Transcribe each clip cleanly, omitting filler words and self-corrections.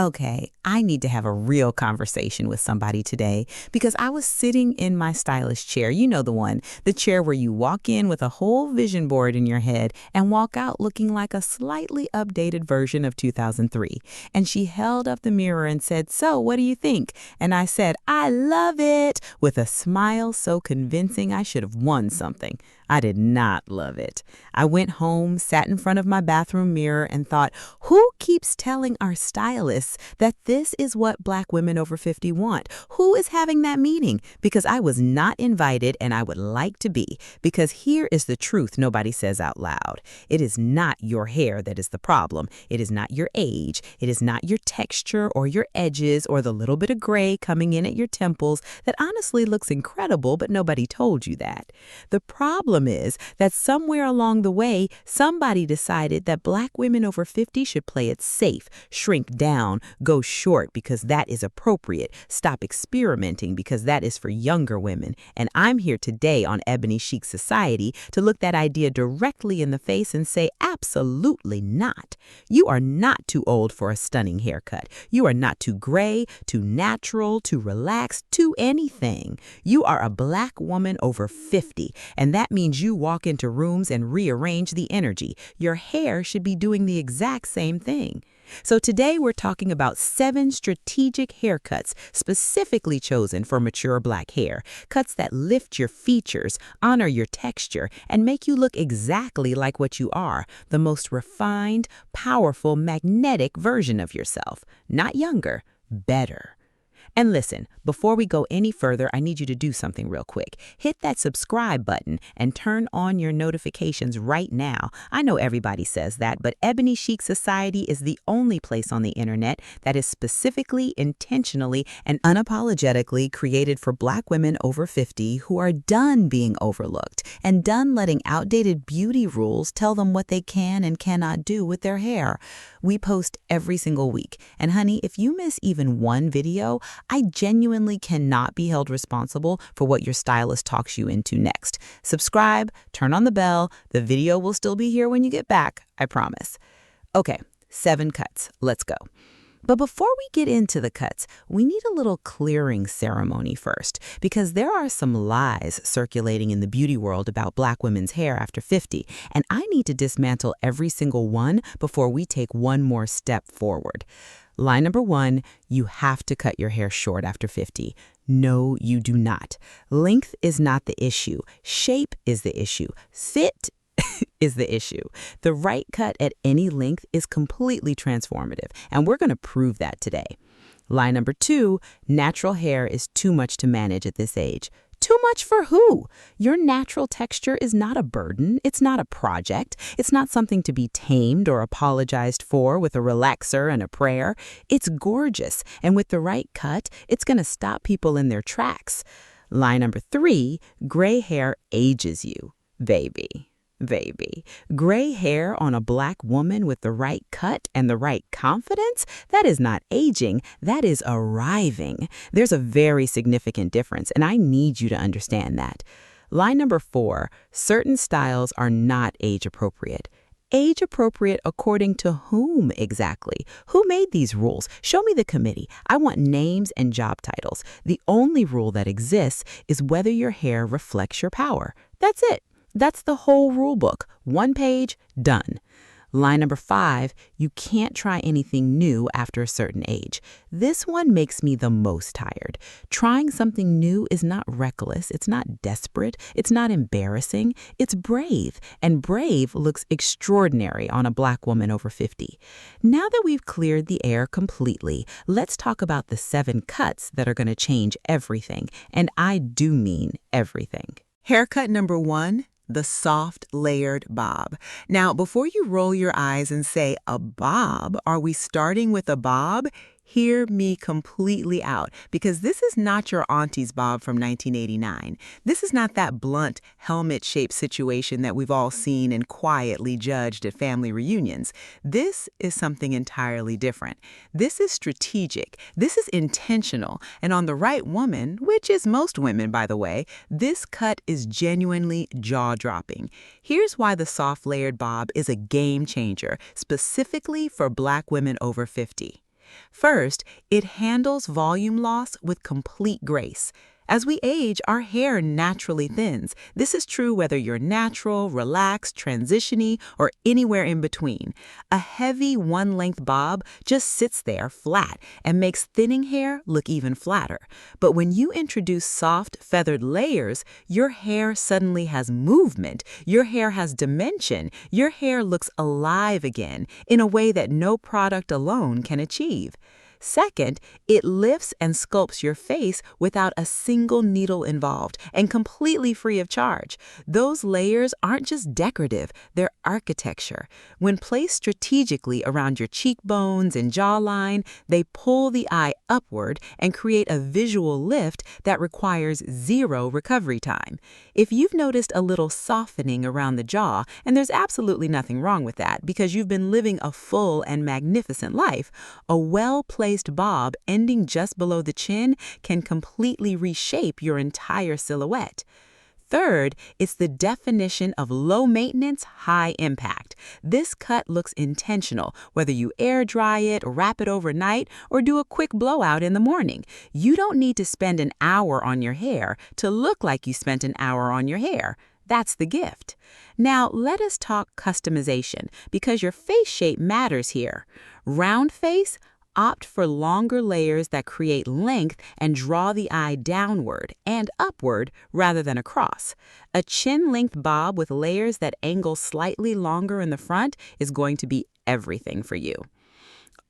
Okay, I need to have a real conversation with somebody today because I was sitting in my stylist chair. You know the one, the chair where you walk in with a whole vision board in your head and walk out looking like a slightly updated version of 2003. And she held up the mirror and said, "So, what do you think?" And I said, "I love it," with a smile so convincing I should have won something. I did not love it. I went home, sat in front of my bathroom mirror, and thought, who keeps telling our stylists that this is what Black women over 50 want? Who is having that meeting? Because I was not invited and I would like to be. Because here is the truth nobody says out loud. It is not your hair that is the problem. It is not your age. It is not your texture or your edges or the little bit of gray coming in at your temples that honestly looks incredible, but nobody told you that. The problem is that somewhere along the way, somebody decided that Black women over 50 should play it safe, shrink down, go short because that is appropriate, stop experimenting because that is for younger women. And I'm here today on Ebony Chic Society to look that idea directly in the face and say, absolutely not. You are not too old for a stunning haircut. You are not too gray, too natural, too relaxed, too anything. You are a Black woman over 50, and that means you walk into rooms and rearrange the energy. Your hair should be doing the exact same thing. So today we're talking about 7 strategic haircuts specifically chosen for mature Black hair. Cuts that lift your features, honor your texture, and make you look exactly like what you are, the most refined, powerful, magnetic version of yourself. Not younger, better. And listen, before we go any further, I need you to do something real quick. Hit that subscribe button and turn on your notifications right now. I know everybody says that, but Ebony Chic Society is the only place on the internet that is specifically, intentionally, and unapologetically created for Black women over 50 who are done being overlooked and done letting outdated beauty rules tell them what they can and cannot do with their hair. We post every single week. And honey, if you miss even one video, I genuinely cannot be held responsible for what your stylist talks you into next. Subscribe, turn on the bell. The video will still be here when you get back, I promise. Okay, 7 cuts. Let's go. But before we get into the cuts, we need a little clearing ceremony first, because there are some lies circulating in the beauty world about Black women's hair after 50, and I need to dismantle every single one before we take one more step forward. Lie number 1, you have to cut your hair short after 50. No, you do not. Length is not the issue. Shape is the issue. Fit is the issue. The right cut at any length is completely transformative, and we're going to prove that today. Lie number 2, natural hair is too much to manage at this age. Too much for who? Your natural texture is not a burden. It's not a project. It's not something to be tamed or apologized for with a relaxer and a prayer. It's gorgeous, and with the right cut, it's going to stop people in their tracks. Lie number 3, gray hair ages you, baby. Gray hair on a Black woman with the right cut and the right confidence, that is not aging, that is arriving. There's a very significant difference, and I need you to understand that. Lie number 4, certain styles are not age appropriate. Age appropriate according to whom exactly? Who made these rules? Show me the committee. I want names and job titles. The only rule that exists is whether your hair reflects your power. That's it. That's the whole rule book. 1 page, done. Line number 5, you can't try anything new after a certain age. This one makes me the most tired. Trying something new is not reckless, it's not desperate, it's not embarrassing, it's brave. And brave looks extraordinary on a Black woman over 50. Now that we've cleared the air completely, let's talk about the 7 cuts that are going to change everything. And I do mean everything. Haircut number 1. The soft layered bob. Now, before you roll your eyes and say, a bob, are we starting with a bob? Hear me completely out, because this is not your auntie's bob from 1989. This is not that blunt, helmet-shaped situation that we've all seen and quietly judged at family reunions. This is something entirely different. This is strategic. This is intentional. And on the right woman, which is most women, by the way, this cut is genuinely jaw-dropping. Here's why the soft layered bob is a game changer, specifically for Black women over 50. First, it handles volume loss with complete grace. As we age, our hair naturally thins. This is true whether you're natural, relaxed, transition-y, or anywhere in between. A heavy one-length bob just sits there flat and makes thinning hair look even flatter. But when you introduce soft, feathered layers, your hair suddenly has movement. Your hair has dimension. Your hair looks alive again in a way that no product alone can achieve. Second, it lifts and sculpts your face without a single needle involved and completely free of charge. Those layers aren't just decorative, they're architecture. When placed strategically around your cheekbones and jawline, they pull the eye upward and create a visual lift that requires zero recovery time. If you've noticed a little softening around the jaw, and there's absolutely nothing wrong with that because you've been living a full and magnificent life, a well-placed bob ending just below the chin can completely reshape your entire silhouette. Third, it's the definition of low maintenance, high impact. This cut looks intentional, whether you air dry it, wrap it overnight, or do a quick blowout in the morning. You don't need to spend an hour on your hair to look like you spent an hour on your hair. That's the gift. Now, let us talk customization, because your face shape matters here. Round face? Opt for longer layers that create length and draw the eye downward and upward rather than across. A chin-length bob with layers that angle slightly longer in the front is going to be everything for you.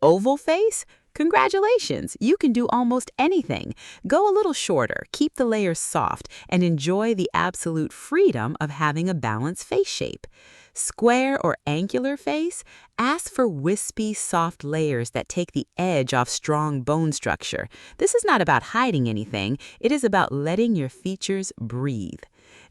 Oval face? Congratulations, you can do almost anything. Go a little shorter, keep the layers soft, and enjoy the absolute freedom of having a balanced face shape. Square or angular face? Ask for wispy, soft layers that take the edge off strong bone structure. This is not about hiding anything, it is about letting your features breathe.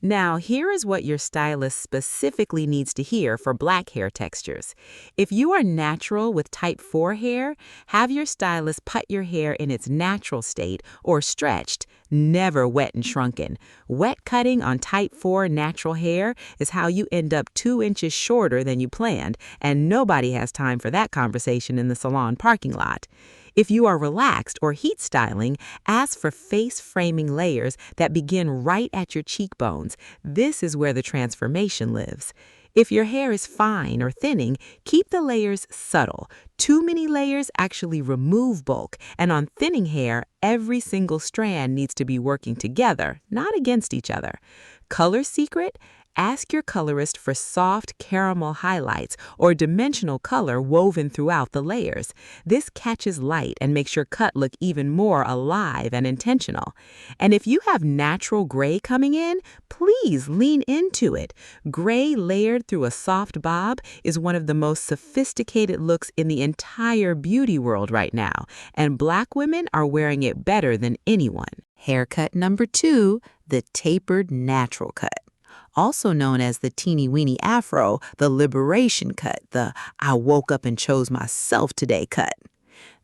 Now, here is what your stylist specifically needs to hear for black hair textures. If you are natural with type 4 hair, have your stylist put your hair in its natural state or stretched, never wet and shrunken. Wet cutting on type 4 natural hair is how you end up 2 inches shorter than you planned, and nobody has time for that conversation in the salon parking lot. If you are relaxed or heat styling, ask for face framing layers that begin right at your cheekbones. This is where the transformation lives. If your hair is fine or thinning, keep the layers subtle. Too many layers actually remove bulk, and on thinning hair, every single strand needs to be working together, not against each other. Color secret? Ask your colorist for soft caramel highlights or dimensional color woven throughout the layers. This catches light and makes your cut look even more alive and intentional. And if you have natural gray coming in, please lean into it. Gray layered through a soft bob is one of the most sophisticated looks in the entire beauty world right now, and black women are wearing it better than anyone. Haircut number 2, the tapered natural cut. Also known as the teeny-weeny afro, the liberation cut, the I woke up and chose myself today cut.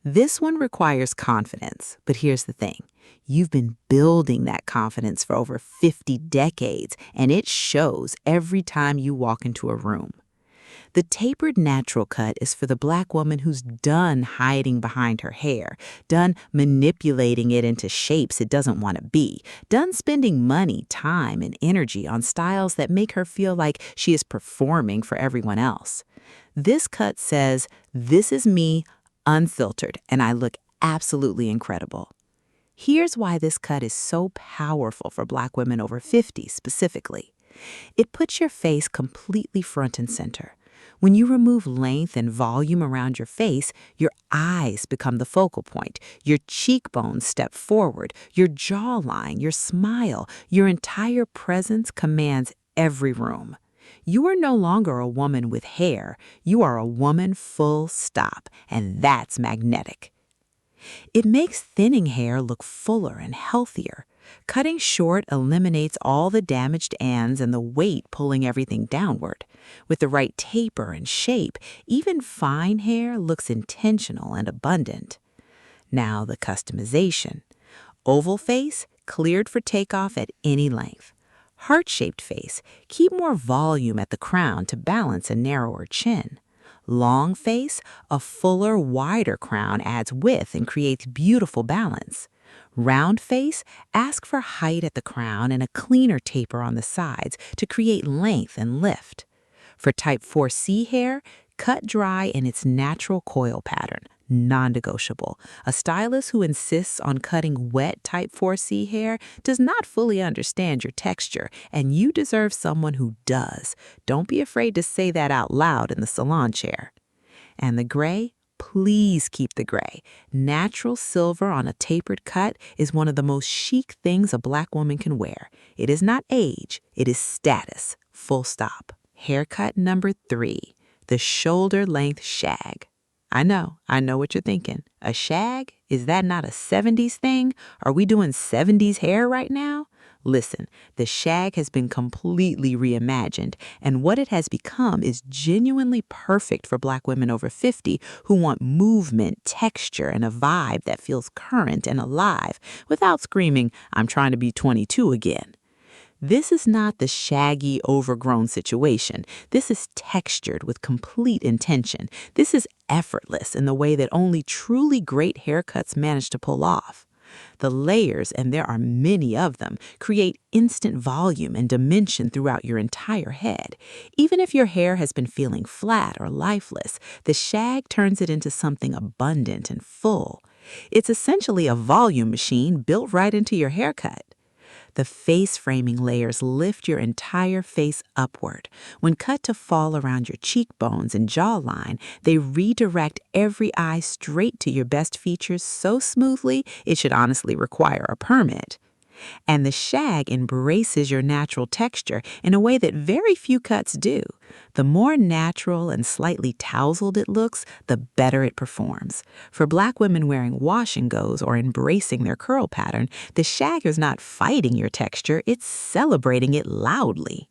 This one requires confidence, but here's the thing. You've been building that confidence for over 50 decades, and it shows every time you walk into a room. The tapered natural cut is for the black woman who's done hiding behind her hair, done manipulating it into shapes it doesn't want to be, done spending money, time, and energy on styles that make her feel like she is performing for everyone else. This cut says, "This is me, unfiltered, and I look absolutely incredible." Here's why this cut is so powerful for black women over 50 specifically. It puts your face completely front and center. When you remove length and volume around your face, your eyes become the focal point, your cheekbones step forward, your jawline, your smile, your entire presence commands every room. You are no longer a woman with hair, you are a woman full stop, and that's magnetic. It makes thinning hair look fuller and healthier. Cutting short eliminates all the damaged ends and the weight pulling everything downward. With the right taper and shape, even fine hair looks intentional and abundant. Now the customization. Oval face, cleared for takeoff at any length. Heart-shaped face, keep more volume at the crown to balance a narrower chin. Long face, a fuller, wider crown adds width and creates beautiful balance. Round face, ask for height at the crown and a cleaner taper on the sides to create length and lift. For type 4C hair, cut dry in its natural coil pattern, non-negotiable. A stylist who insists on cutting wet type 4C hair does not fully understand your texture, and you deserve someone who does. Don't be afraid to say that out loud in the salon chair. And the gray? Please keep the gray. Natural silver on a tapered cut is one of the most chic things a Black woman can wear. It is not age, it is status. Full stop. Haircut number 3, the shoulder-length shag. I know what you're thinking. A shag? Is that not a 70s thing? Are we doing 70s hair right now? Listen, the shag has been completely reimagined, and what it has become is genuinely perfect for Black women over 50 who want movement, texture, and a vibe that feels current and alive without screaming, "I'm trying to be 22 again." This is not the shaggy, overgrown situation. This is textured with complete intention. This is effortless in the way that only truly great haircuts manage to pull off. The layers, and there are many of them, create instant volume and dimension throughout your entire head. Even if your hair has been feeling flat or lifeless, the shag turns it into something abundant and full. It's essentially a volume machine built right into your haircut. The face framing layers lift your entire face upward. When cut to fall around your cheekbones and jawline, they redirect every eye straight to your best features so smoothly it should honestly require a permit. And the shag embraces your natural texture in a way that very few cuts do. The more natural and slightly tousled it looks, the better it performs. For Black women wearing wash and goes or embracing their curl pattern, the shag is not fighting your texture, it's celebrating it loudly.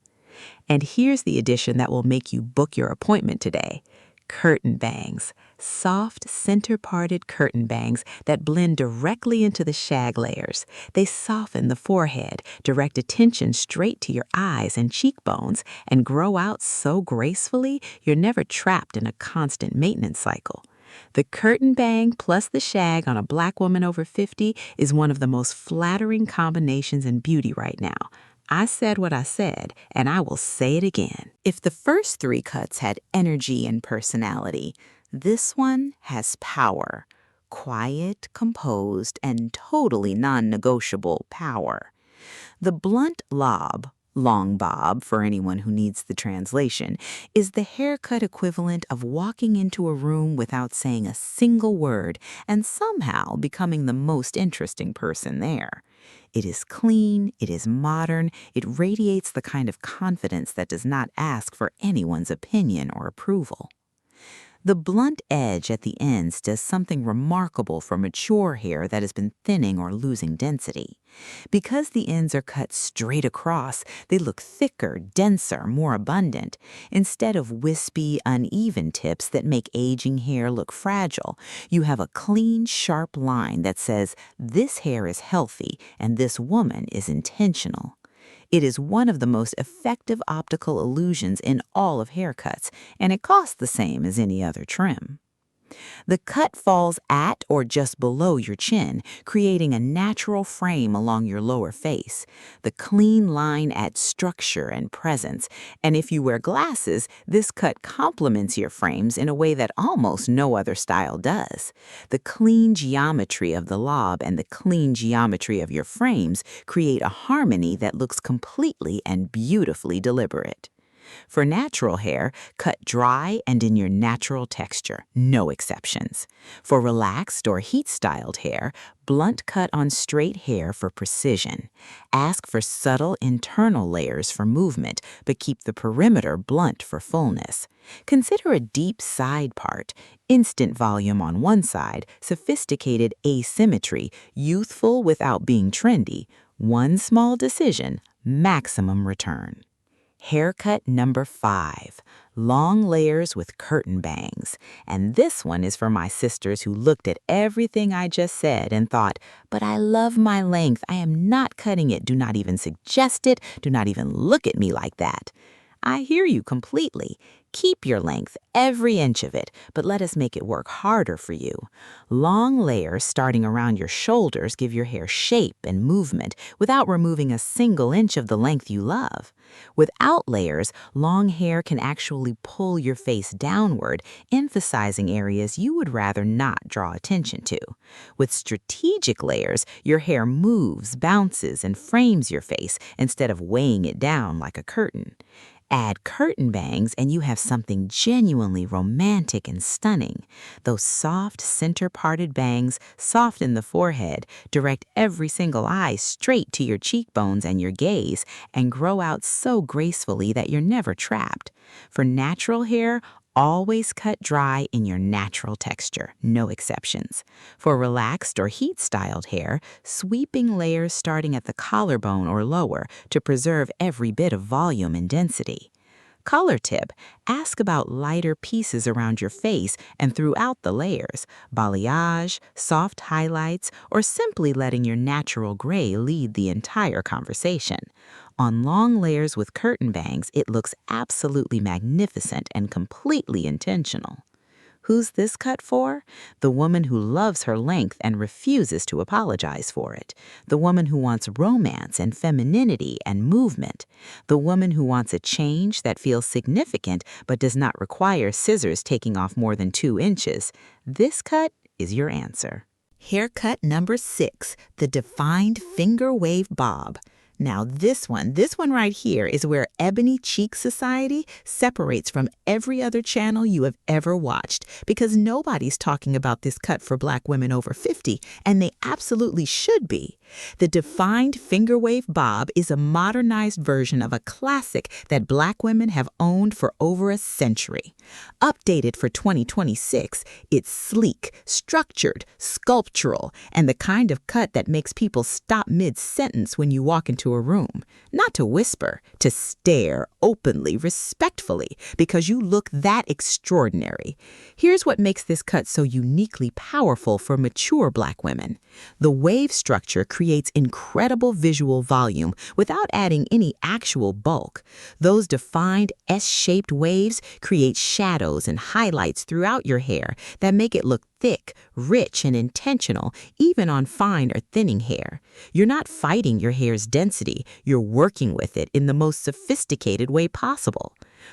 And here's the addition that will make you book your appointment today. Curtain bangs. Soft, center-parted curtain bangs that blend directly into the shag layers. They soften the forehead, direct attention straight to your eyes and cheekbones, and grow out so gracefully you're never trapped in a constant maintenance cycle. The curtain bang plus the shag on a Black woman over 50 is one of the most flattering combinations in beauty right now. I said what I said, and I will say it again. If the first 3 cuts had energy and personality, this one has power. Quiet, composed, and totally non-negotiable power. The Blunt Lob, long bob for anyone who needs the translation, is the haircut equivalent of walking into a room without saying a single word and somehow becoming the most interesting person there. It is clean, it is modern, it radiates the kind of confidence that does not ask for anyone's opinion or approval. The blunt edge at the ends does something remarkable for mature hair that has been thinning or losing density. Because the ends are cut straight across, they look thicker, denser, more abundant, instead of wispy, uneven tips that make aging hair look fragile. You have a clean, sharp line that says, this hair is healthy and this woman is intentional. It is one of the most effective optical illusions in all of haircuts, and it costs the same as any other trim. The cut falls at or just below your chin, creating a natural frame along your lower face. The clean line adds structure and presence, and if you wear glasses, this cut complements your frames in a way that almost no other style does. The clean geometry of the lob and the clean geometry of your frames create a harmony that looks completely and beautifully deliberate. For natural hair, cut dry and in your natural texture, no exceptions. For relaxed or heat-styled hair, blunt cut on straight hair for precision. Ask for subtle internal layers for movement, but keep the perimeter blunt for fullness. Consider a deep side part, instant volume on one side, sophisticated asymmetry, youthful without being trendy. One small decision, maximum return. Haircut number 5, long layers with curtain bangs. And this one is for my sisters who looked at everything I just said and thought, but I love my length. I am not cutting it. Do not even suggest it. Do not even look at me like that. I hear you completely. Keep your length, every inch of it, but let us make it work harder for you. Long layers starting around your shoulders give your hair shape and movement without removing a single inch of the length you love. Without layers, long hair can actually pull your face downward, emphasizing areas you would rather not draw attention to. With strategic layers, your hair moves, bounces, and frames your face instead of weighing it down like a curtain. Add curtain bangs and you have something genuinely romantic and stunning. Those soft, center-parted bangs soften the forehead, direct every single eye straight to your cheekbones and your gaze, and grow out so gracefully that you're never trapped. For natural hair, always cut dry in your natural texture, no exceptions. For relaxed or heat-styled hair, sweeping layers starting at the collarbone or lower to preserve every bit of volume and density. Color tip: ask about lighter pieces around your face and throughout the layers, balayage, soft highlights, or simply letting your natural gray lead the entire conversation. On long layers with curtain bangs, it looks absolutely magnificent and completely intentional. Who's this cut for? The woman who loves her length and refuses to apologize for it. The woman who wants romance and femininity and movement. The woman who wants a change that feels significant but does not require scissors taking off more than 2 inches. This cut is your answer. Haircut number 6, the defined finger wave bob. Now this one right here is where Ebony Chic Society separates from every other channel you have ever watched, because nobody's talking about this cut for Black women over 50, and they absolutely should be. The defined finger wave bob is a modernized version of a classic that Black women have owned for over a century. Updated for 2026, it's sleek, structured, sculptural, and the kind of cut that makes people stop mid-sentence when you walk into a room. Not to whisper, to stare openly, respectfully, because you look that extraordinary. Here's what makes this cut so uniquely powerful for mature Black women. The wave structure creates incredible visual volume without adding any actual bulk. Those defined S-shaped waves create shadows and highlights throughout your hair that make it look thick, rich, and intentional, even on fine or thinning hair. You're not fighting your hair's density, you're working with it in the most sophisticated way possible.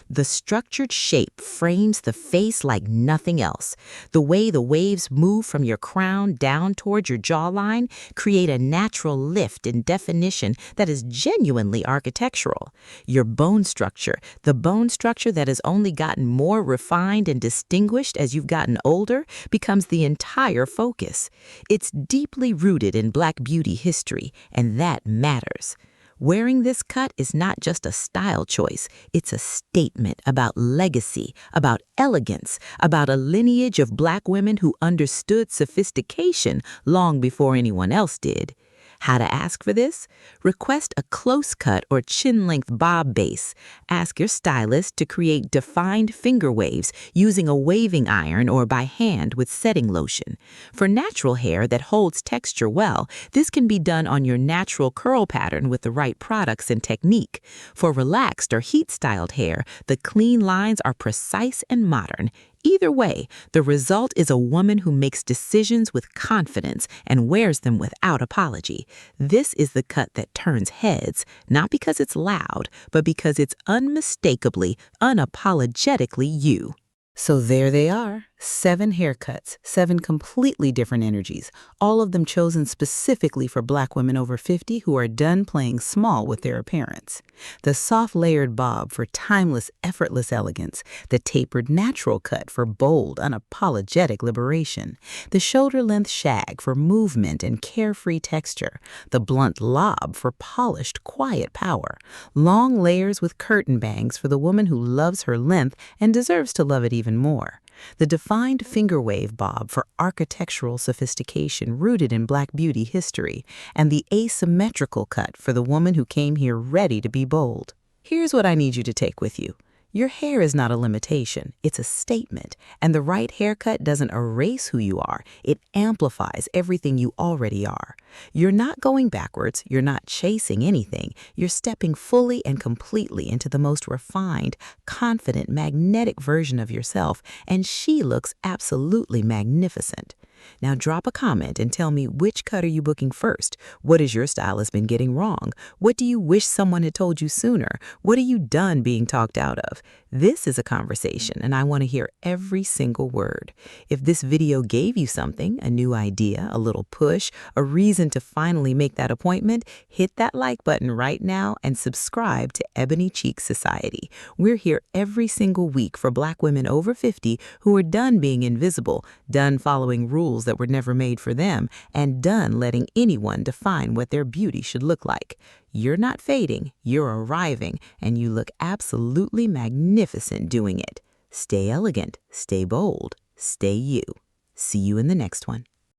The structured shape frames the face like nothing else. The way the waves move from your crown down towards your jawline create a natural lift and definition that is genuinely architectural. Your bone structure, the bone structure that has only gotten more refined and distinguished as you've gotten older, becomes the entire focus. It's deeply rooted in Black beauty history, and that matters. Wearing this cut is not just a style choice, it's a statement about legacy, about elegance, about a lineage of Black women who understood sophistication long before anyone else did. How to ask for this? Request a close cut or chin-length bob base. Ask your stylist to create defined finger waves using a waving iron or by hand with setting lotion. For natural hair that holds texture well, this can be done on your natural curl pattern with the right products and technique. For relaxed or heat-styled hair, the clean lines are precise and modern. Either way, the result is a woman who makes decisions with confidence and wears them without apology. This is the cut that turns heads, not because it's loud, but because it's unmistakably, unapologetically you. So there they are, 7 haircuts, 7 completely different energies, all of them chosen specifically for Black women over 50 who are done playing small with their appearance. The soft layered bob for timeless, effortless elegance, the tapered natural cut for bold, unapologetic liberation, the shoulder-length shag for movement and carefree texture, the blunt lob for polished, quiet power, long layers with curtain bangs for the woman who loves her length and deserves to love it even more. The defined finger wave bob for architectural sophistication rooted in Black beauty history, and the asymmetrical cut for the woman who came here ready to be bold. Here's what I need you to take with you. Your hair is not a limitation, it's a statement. And the right haircut doesn't erase who you are, it amplifies everything you already are. You're not going backwards, you're not chasing anything, you're stepping fully and completely into the most refined, confident, magnetic version of yourself, and she looks absolutely magnificent. Now drop a comment and tell me, which cut are you booking first? What has your stylist been getting wrong? What do you wish someone had told you sooner? What are you done being talked out of? This is a conversation and I want to hear every single word. If this video gave you something, a new idea, a little push, a reason to finally make that appointment, hit that like button right now and subscribe to Ebony Chic Society. We're here every single week for Black women over 50 who are done being invisible, done following rules that were never made for them, and done letting anyone define what their beauty should look like. You're not fading, you're arriving, and you look absolutely magnificent doing it. Stay elegant, stay bold, stay you. See you in the next one.